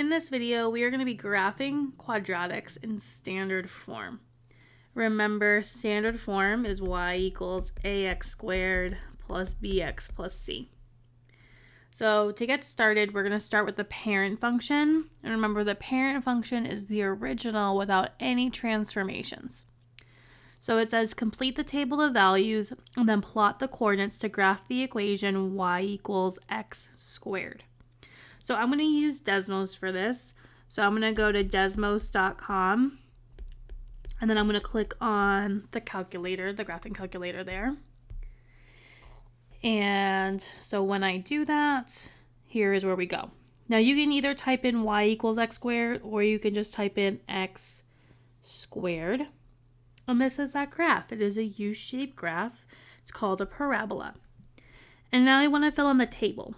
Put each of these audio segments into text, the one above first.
In this video, we are going to be graphing quadratics in standard form. Remember, standard form is y equals ax squared plus bx plus c. So to get started, we're going to start with the parent function. And remember, the parent function is the original without any transformations. So it says complete the table of values and then plot the coordinates to graph the equation y equals x squared. So I'm going to use Desmos for this. So I'm going to go to desmos.com and then I'm going to click on the calculator, the graphing calculator there. And so when I do that, here is where we go. Now you can either type in y equals x squared or you can just type in x squared. And this is that graph. It is a U-shaped graph. It's called a parabola. And now I want to fill in the table.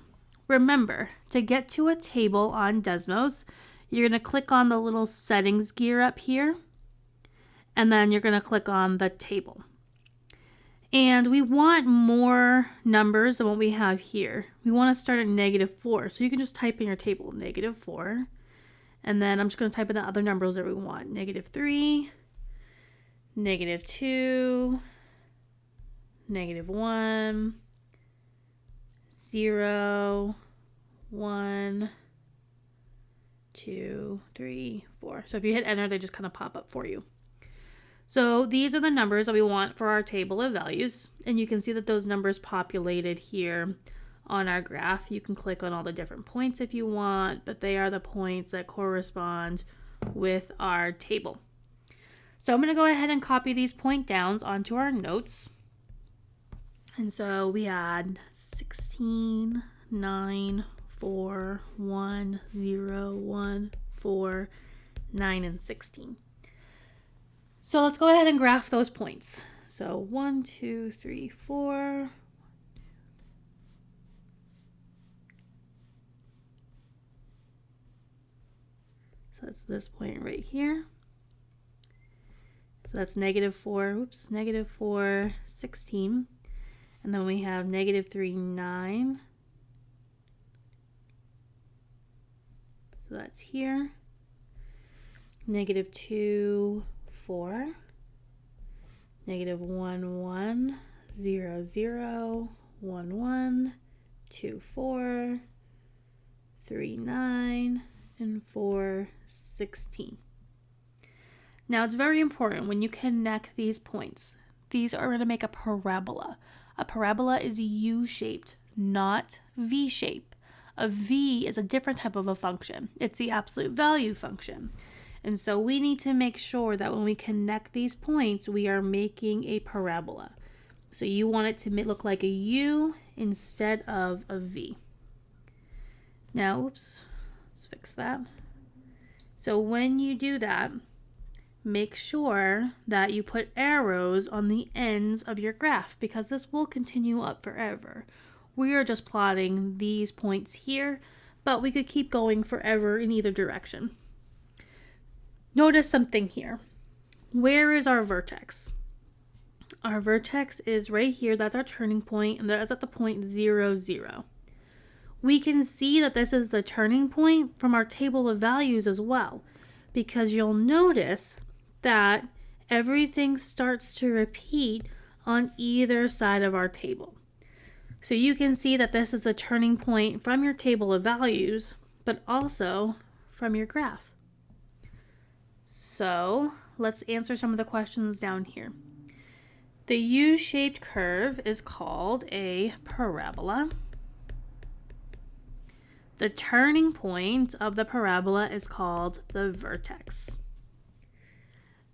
Remember, to get to a table on Desmos, you're going to click on the little settings gear up here, and then you're going to click on the table. And we want more numbers than what we have here. We want to start at -4, so you can just type in your table, -4, and then I'm just going to type in the other numbers that we want, -3, -2, -1, 0, 1, 2, 3, 4. So if you hit enter, they just kind of pop up for you. So these are the numbers that we want for our table of values. And you can see that those numbers populated here on our graph. You can click on all the different points if you want, but they are the points that correspond with our table. So I'm going to go ahead and copy these point downs onto our notes. And so we had 16, 9, 4, 1, 0, 1, 4, 9, and 16. So let's go ahead and graph those points. So 1, 2, 3, 4. So that's this point right here. So that's -4, 16. And then we have -3, 9. So that's here. -2, 4. -1, 1. 0, 0. 1, 1. 2, 4. 3, 9. And 4, 16. Now it's very important when you connect these points. These are going to make a parabola. A parabola is U-shaped, not V-shaped. A V is a different type of a function. It's the absolute value function. And so we need to make sure that when we connect these points, we are making a parabola. So you want it to look like a U instead of a V. Now, let's fix that. So when you do that, make sure that you put arrows on the ends of your graph because this will continue up forever. We are just plotting these points here, but we could keep going forever in either direction. Notice something here. Where is our vertex? Our vertex is right here. That's our turning point, and that is at the point 0, 0. We can see that this is the turning point from our table of values as well, because you'll notice that everything starts to repeat on either side of our table. So you can see that this is the turning point from your table of values, but also from your graph. So let's answer some of the questions down here. The U-shaped curve is called a parabola. The turning point of the parabola is called the vertex.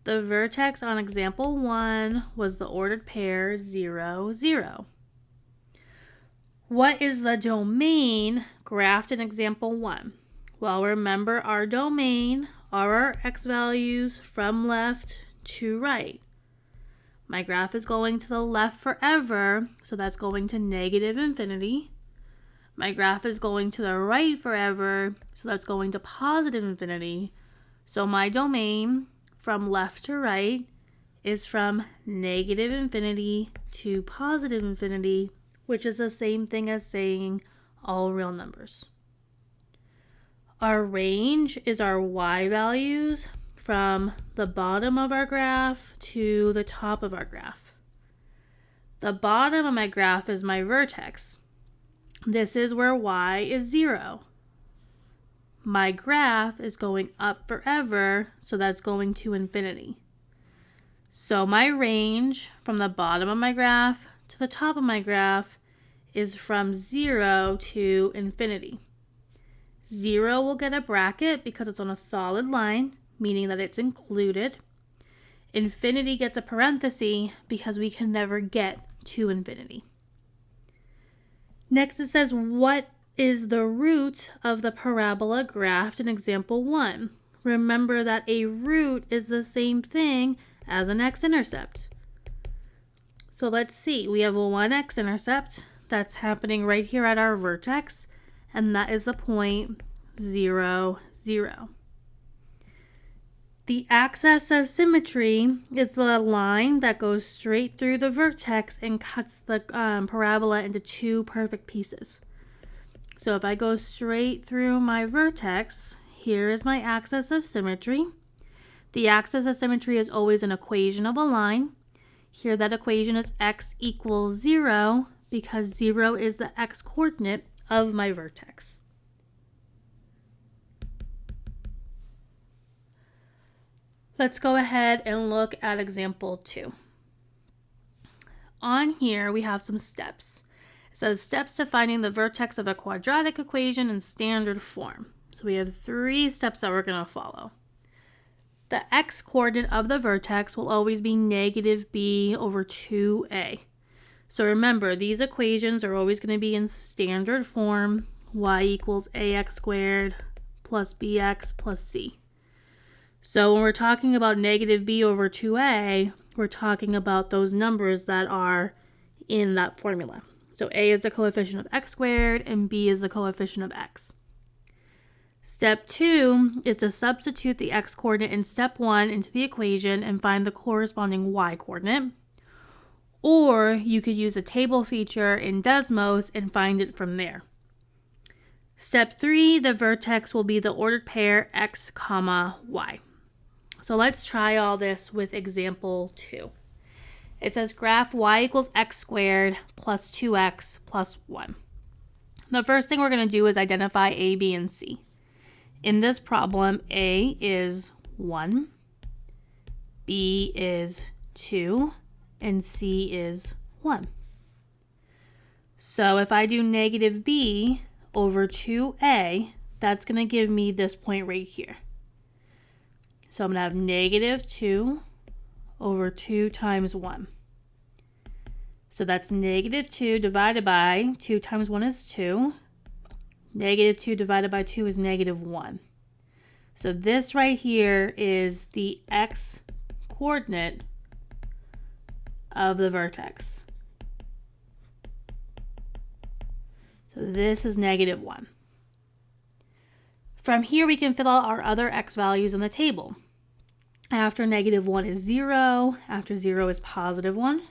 The vertex on example 1 was the ordered pair 0, 0. What is the domain graphed in example 1? Well, remember our domain are our x values from left to right. My graph is going to the left forever, so that's going to -infinity. My graph is going to the right forever, so that's going to +infinity. So my domain from left to right is from -infinity to +infinity, which is the same thing as saying all real numbers. Our range is our y values from the bottom of our graph to the top of our graph. The bottom of my graph is my vertex. This is where y is 0. My graph is going up forever, so that's going to infinity. So my range from the bottom of my graph to the top of my graph is from 0 to infinity. 0 will get a bracket because it's on a solid line, meaning that it's included. Infinity gets a parenthesis because we can never get to infinity. Next it says, what is the root of the parabola graphed in example 1? Remember that a root is the same thing as an x-intercept. So let's see, we have one x-intercept that's happening right here at our vertex, and that is the point 0, 0. The axis of symmetry is the line that goes straight through the vertex and cuts the parabola into two perfect pieces. So if I go straight through my vertex, here is my axis of symmetry. The axis of symmetry is always an equation of a line. Here that equation is x equals 0 because 0 is the x-coordinate of my vertex. Let's go ahead and look at example 2. On here we have some steps. It says steps to finding the vertex of a quadratic equation in standard form. So we have 3 steps that we're going to follow. The x-coordinate of the vertex will always be negative b over 2a. So remember, these equations are always going to be in standard form, y equals ax squared plus bx plus c. So when we're talking about negative b over 2a, we're talking about those numbers that are in that formula. So a is the coefficient of x squared and b is the coefficient of x. Step 2 is to substitute the x-coordinate in step 1 into the equation and find the corresponding y-coordinate. Or you could use a table feature in Desmos and find it from there. Step 3, the vertex will be the ordered pair x, y. So let's try all this with example 2. It says graph y equals x squared plus 2x plus 1. The first thing we're going to do is identify a, b, and c. In this problem, a is 1, b is 2, and c is 1. So if I do negative b over 2a, that's going to give me this point right here. So I'm going to have negative 2 over 2 times 1. So that's negative 2 divided by 2 times 1 is 2. Negative 2 divided by 2 is negative 1. So this right here is the x-coordinate of the vertex. So this is negative 1. From here we can fill out our other x values in the table. After negative 1 is 0, after 0 is positive 1,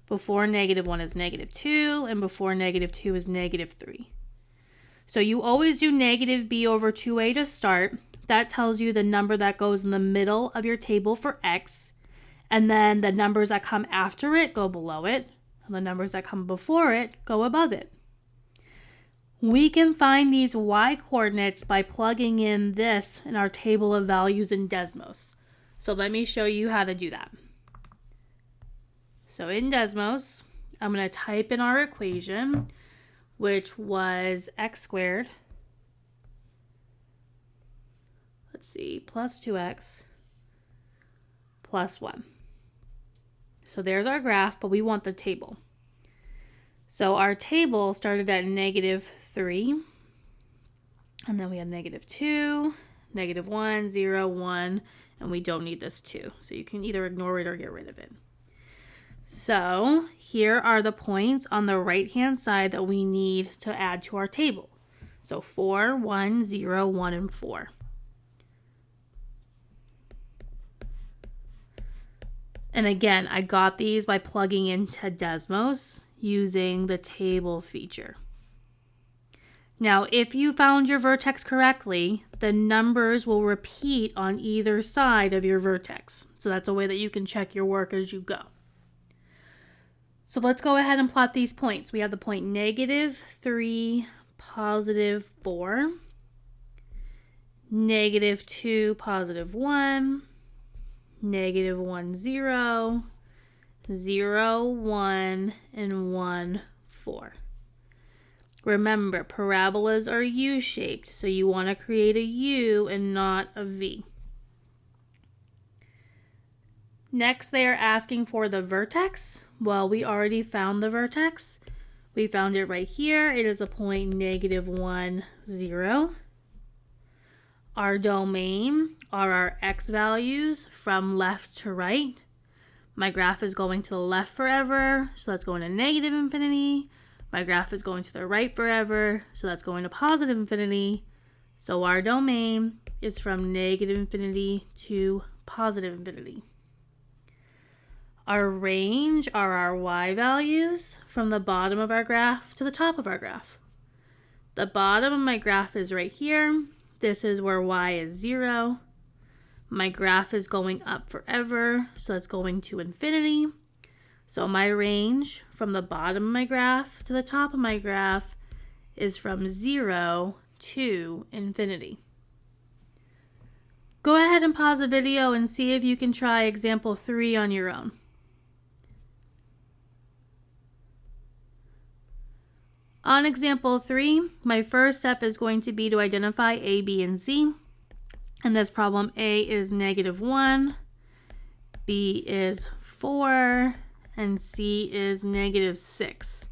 before negative 1 is negative 2, and before negative 2 is negative 3. So you always do negative b over 2a to start. That tells you the number that goes in the middle of your table for x, and then the numbers that come after it go below it, and the numbers that come before it go above it. We can find these y-coordinates by plugging in this in our table of values in Desmos. So let me show you how to do that. So in Desmos, I'm going to type in our equation, which was x squared, plus 2x plus 1. So there's our graph, but we want the table. So our table started at negative 3, and then we had negative 2, negative 1, 0, 1, and we don't need this 2. So you can either ignore it or get rid of it. So here are the points on the right-hand side that we need to add to our table. So 4, 1, 0, 1, and 4. And again, I got these by plugging into Desmos using the table feature. Now, if you found your vertex correctly, the numbers will repeat on either side of your vertex. So that's a way that you can check your work as you go. So let's go ahead and plot these points. We have the point -3, +4, -2, +1, -1, 0, 0, 1, and 1, 4. Remember, parabolas are U-shaped, so you want to create a U and not a V. Next, they are asking for the vertex. Well, we already found the vertex. We found it right here. It is a point -1, 0. Our domain are our x values from left to right. My graph is going to the left forever, so that's going to -infinity. My graph is going to the right forever, so that's going to +infinity. So our domain is from -infinity to +infinity. Our range are our y values from the bottom of our graph to the top of our graph. The bottom of my graph is right here. This is where y is 0. My graph is going up forever, so that's going to infinity. So my range from the bottom of my graph to the top of my graph is from 0 to infinity. Go ahead and pause the video and see if you can try example 3 on your own. On example 3, my first step is going to be to identify A, B, and C. In this problem, A is -1, B is 4, and C is -6.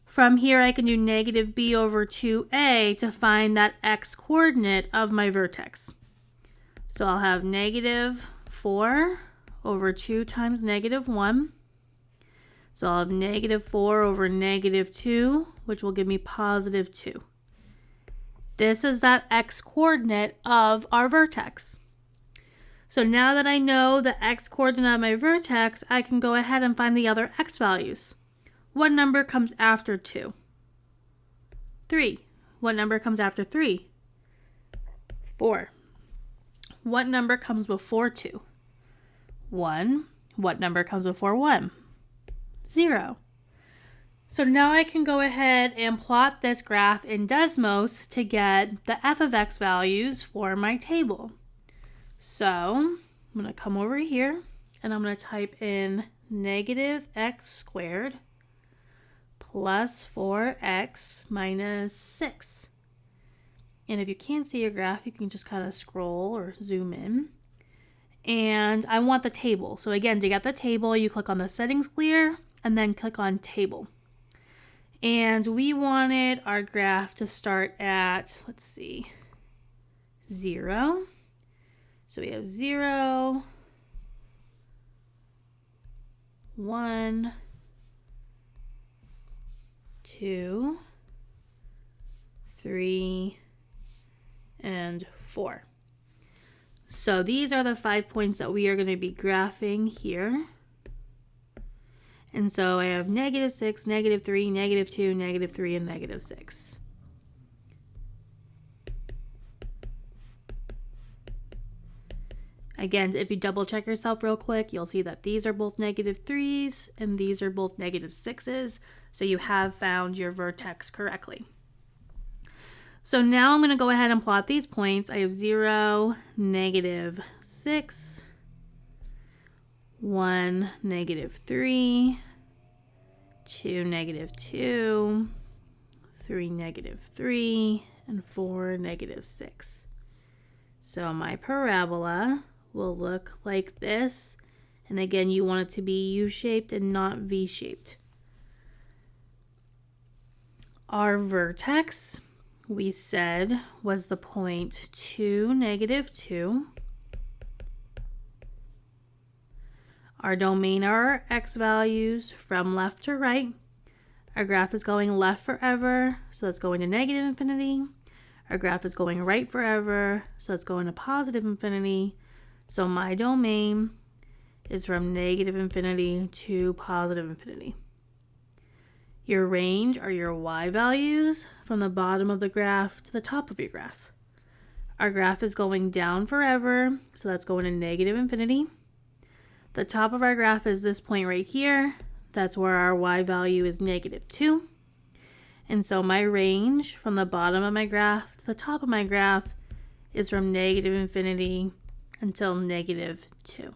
From here, I can do -b over 2a to find that x coordinate of my vertex. So I'll have -4 over 2 times -1. So I'll have -4 over -2, which will give me +2. This is that x coordinate of our vertex. So now that I know the x coordinate of my vertex, I can go ahead and find the other x values. What number comes after 2? 3. What number comes after 3? 4. What number comes before 2? 1. What number comes before 1? 0. So now I can go ahead and plot this graph in Desmos to get the f of x values for my table. So I'm going to come over here and I'm going to type in -x² plus 4x minus 6. And if you can't see your graph, you can just kind of scroll or zoom in. And I want the table. So again, to get the table, you click on the settings clear and then click on table. And we wanted our graph to start at, let's see, 0. So we have 0, 1, 2, 3, and 4. So these are the 5 points that we are going to be graphing here. And so I have -6, -3, -2, -3, and -6. Again, if you double check yourself real quick, you'll see that these are both -3s and these are both -6s. So you have found your vertex correctly. So now I'm going to go ahead and plot these points. I have 0, -6, 1, -3, 2, -2, 3, -3, and 4, -6. So my parabola will look like this. And again, you want it to be U-shaped and not V-shaped. Our vertex, we said, was the point 2, -2. Our domain are our x values from left to right. Our graph is going left forever, so it's going to -infinity. Our graph is going right forever, so it's going to +infinity. So my domain is from -infinity to +infinity. Your range are your y values from the bottom of the graph to the top of your graph. Our graph is going down forever, so that's going to negative infinity. The top of our graph is this point right here. That's where our y value is -2. And so my range from the bottom of my graph to the top of my graph is from negative infinity until -2.